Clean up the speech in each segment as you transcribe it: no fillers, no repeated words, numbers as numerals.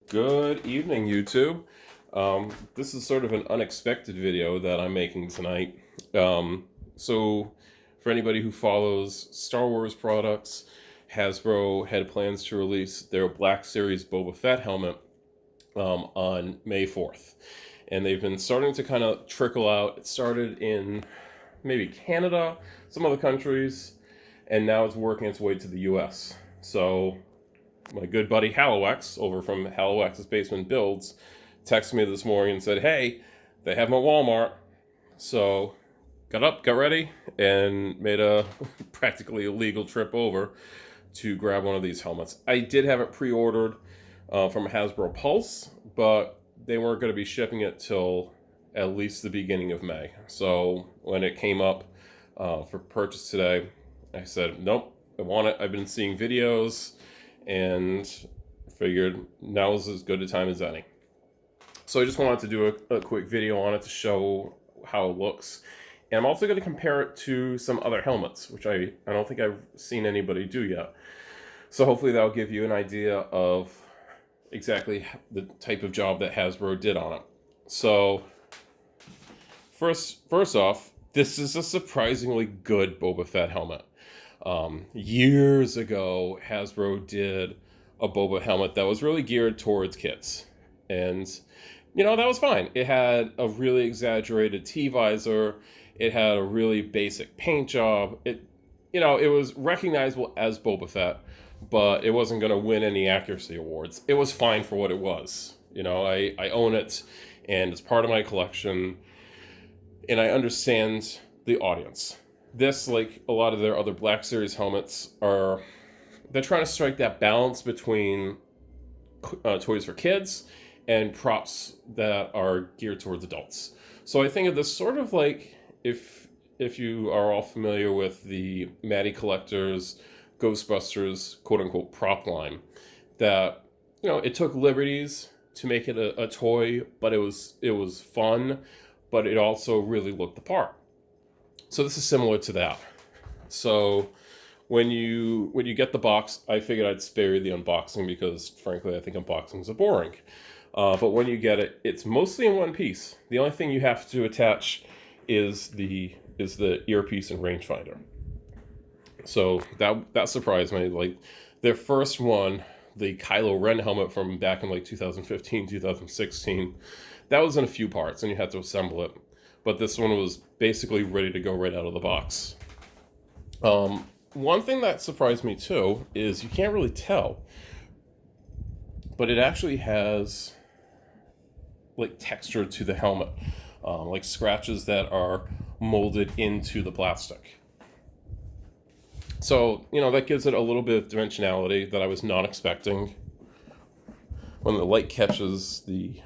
Good evening, YouTube. This is sort of an unexpected video that I'm making tonight. So, for anybody who follows Star Wars products, Hasbro had plans to release their Black Series Boba Fett helmet on May 4th. And they've been starting to kind of trickle out. It started in maybe Canada, some other countries, and now it's working its way to the US. So, my good buddy HalloX over from HalloX's Basement Builds texted me this morning and said, hey, they have them at Walmart. So got up, got ready, and made a practically illegal trip over to grab one of these helmets. I did have it pre-ordered from Hasbro Pulse, but they weren't going to be shipping it till at least the beginning of May. So when it came up for purchase today, I said, nope, I want it. I've been seeing videos and figured now is as good a time as any. So I just wanted to do a quick video on it to show how it looks. And I'm also going to compare it to some other helmets, which I don't think I've seen anybody do yet. So hopefully that'll give you an idea of exactly the type of job that Hasbro did on it. So first off, this is a surprisingly good Boba Fett helmet. Years ago, Hasbro did a Boba helmet that was really geared towards kids. And, that was fine. It had a really exaggerated T-visor. It had a really basic paint job. It was recognizable as Boba Fett, but it wasn't going to win any accuracy awards. It was fine for what it was. I own it, and it's part of my collection, and I understand the audience. This, like a lot of their other Black Series helmets, they're trying to strike that balance between toys for kids and props that are geared towards adults. So I think of this sort of like if you are all familiar with the Matty Collector's Ghostbusters quote-unquote prop line, that it took liberties to make it a toy, but it was fun, but it also really looked the part. So this is similar to that. So when you get the box, I figured I'd spare you the unboxing because, frankly, I think unboxings are boring. But when you get it, it's mostly in one piece. The only thing you have to attach is the earpiece and rangefinder. So that surprised me. Like their first one, the Kylo Ren helmet from back in like 2015, 2016, that was in a few parts, and you had to assemble it. But this one was basically ready to go right out of the box. One thing that surprised me too is you can't really tell, but it actually has like texture to the helmet, like scratches that are molded into the plastic. So, that gives it a little bit of dimensionality that I was not expecting. When the light catches the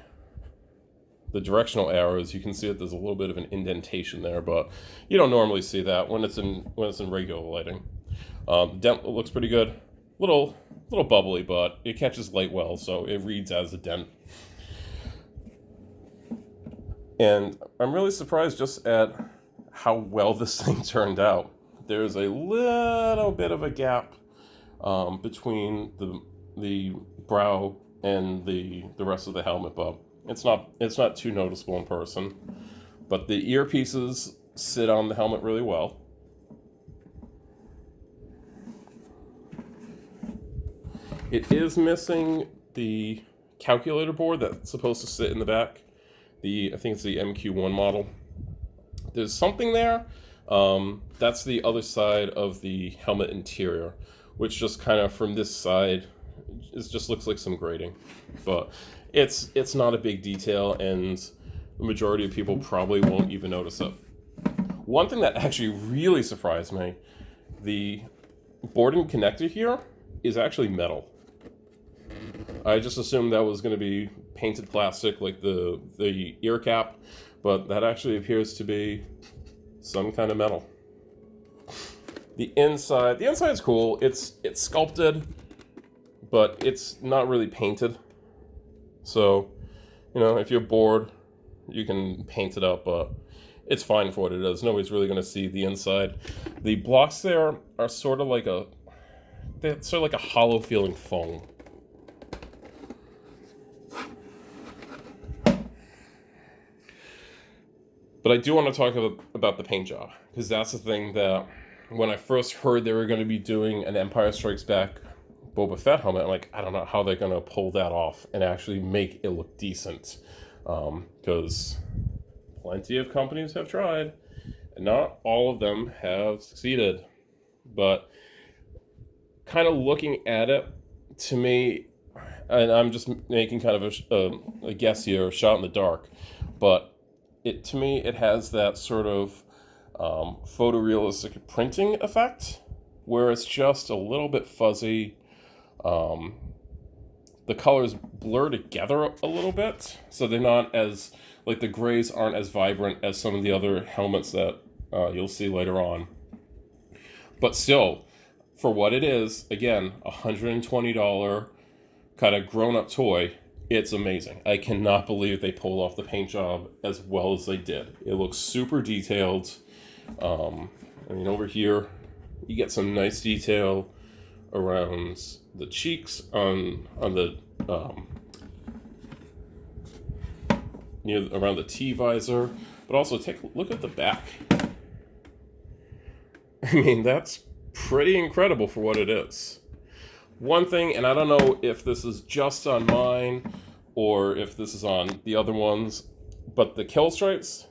directional arrows, you can see that there's a little bit of an indentation there, but you don't normally see that when it's in regular lighting. The dent looks pretty good, little bubbly, but it catches light well, so it reads as a dent. And I'm really surprised just at how well this thing turned out. There's a little bit of a gap between the brow and the rest of the helmet, but it's not too noticeable in person. But the earpieces sit on the helmet really well. It is missing the calculator board that's supposed to sit in the back. I think it's the MQ1 model. There's something there. That's the other side of the helmet interior, which just kind of from this side, it just looks like some grating. But it's not a big detail, and the majority of people probably won't even notice it. One thing that actually really surprised me, the board and connector here is actually metal. I just assumed that was going to be painted plastic like the ear cap, but that actually appears to be some kind of metal. The inside is cool. It's sculpted, but it's not really painted. So, if you're bored, you can paint it up, but it's fine for what it is. Nobody's really going to see the inside. The blocks there are sort of like a hollow feeling foam. But I do want to talk about the paint job, because that's the thing that when I first heard they were going to be doing an Empire Strikes Back Boba Fett helmet, I'm like, I don't know how they're going to pull that off and actually make it look decent. Because plenty of companies have tried, and not all of them have succeeded. But kind of looking at it, to me, and I'm just making kind of a guess here, a shot in the dark, but to me, it has that sort of photorealistic printing effect, where it's just a little bit fuzzy. The colors blur together a little bit, so they're not as, like, the grays aren't as vibrant as some of the other helmets that you'll see later on. But still, for what it is, again, $120 kind of grown-up toy, it's amazing. I cannot believe they pulled off the paint job as well as they did. It looks super detailed. I mean, over here, you get some nice detail around the cheeks, on the around the T-visor, but also take a look at the back. I mean, that's pretty incredible for what it is. One thing, and I don't know if this is just on mine or if this is on the other ones, but the kill stripes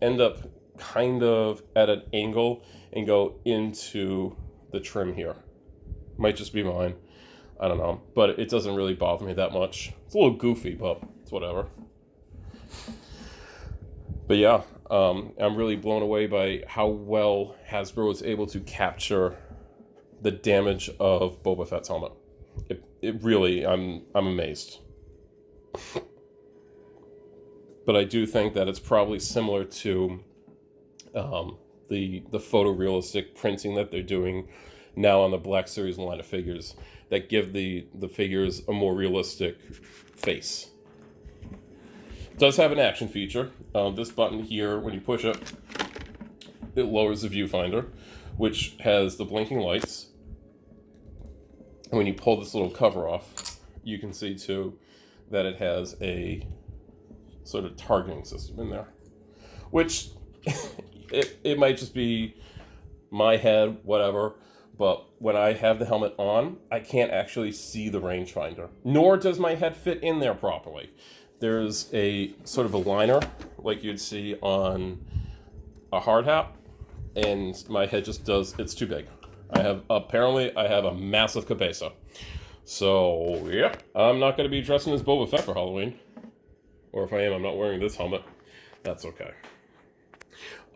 end up kind of at an angle and go into the trim here. Might just be mine. I don't know. But it doesn't really bother me that much. It's a little goofy, but it's whatever. But yeah, I'm really blown away by how well Hasbro was able to capture the damage of Boba Fett's helmet. It really, I'm amazed. But I do think that it's probably similar to the photorealistic printing that they're doing now on the Black Series line of figures that give the figures a more realistic face. It does have an action feature. This button here, when you push it, it lowers the viewfinder, which has the blinking lights. And when you pull this little cover off, you can see too that it has a sort of targeting system in there, which it might just be my head, whatever, but when I have the helmet on, I can't actually see the rangefinder, nor does my head fit in there properly. There's a sort of a liner like you'd see on a hard hat, and my head just it's too big. Apparently I have a massive cabeza. So, yeah, I'm not going to be dressing as Boba Fett for Halloween. Or if I am, I'm not wearing this helmet. That's okay.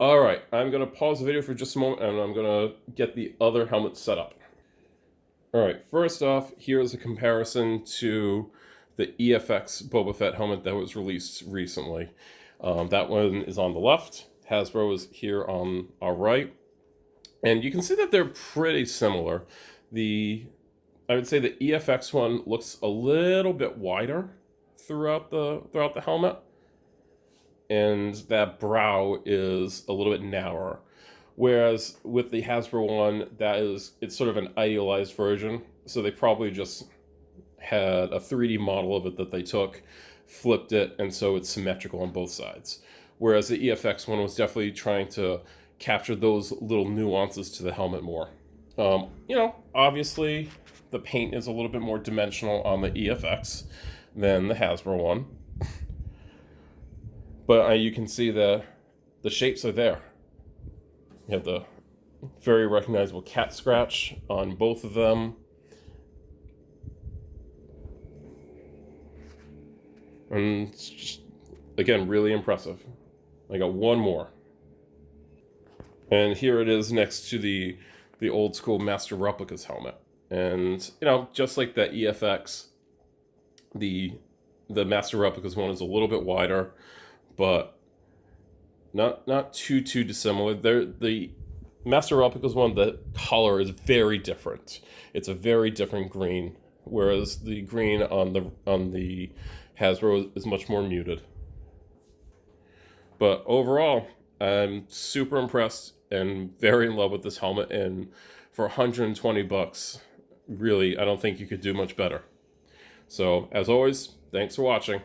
Alright, I'm going to pause the video for just a moment, and I'm going to get the other helmet set up. Alright, first off, here's a comparison to the EFX Boba Fett helmet that was released recently. That one is on the left. Hasbro is here on our right. And you can see that they're pretty similar. I would say the EFX one looks a little bit wider throughout the helmet, and that brow is a little bit narrower. Whereas with the Hasbro one, it's sort of an idealized version. So they probably just had a 3D model of it that they took, flipped it, and so it's symmetrical on both sides. Whereas the EFX one was definitely trying to capture those little nuances to the helmet more. Obviously the paint is a little bit more dimensional on the EFX than the Hasbro one. But you can see the shapes are there. You have the very recognizable cat scratch on both of them. And it's just, again, really impressive. I got one more. And here it is next to the old school Master Replica's helmet. And, just like that EFX, the Master Replica's one is a little bit wider, but not too dissimilar. The Master Replica's one, the color is very different. It's a very different green, whereas the green on the Hasbro is much more muted. But overall, I'm super impressed and very in love with this helmet, and for $120, really, I don't think you could do much better. So, as always, thanks for watching.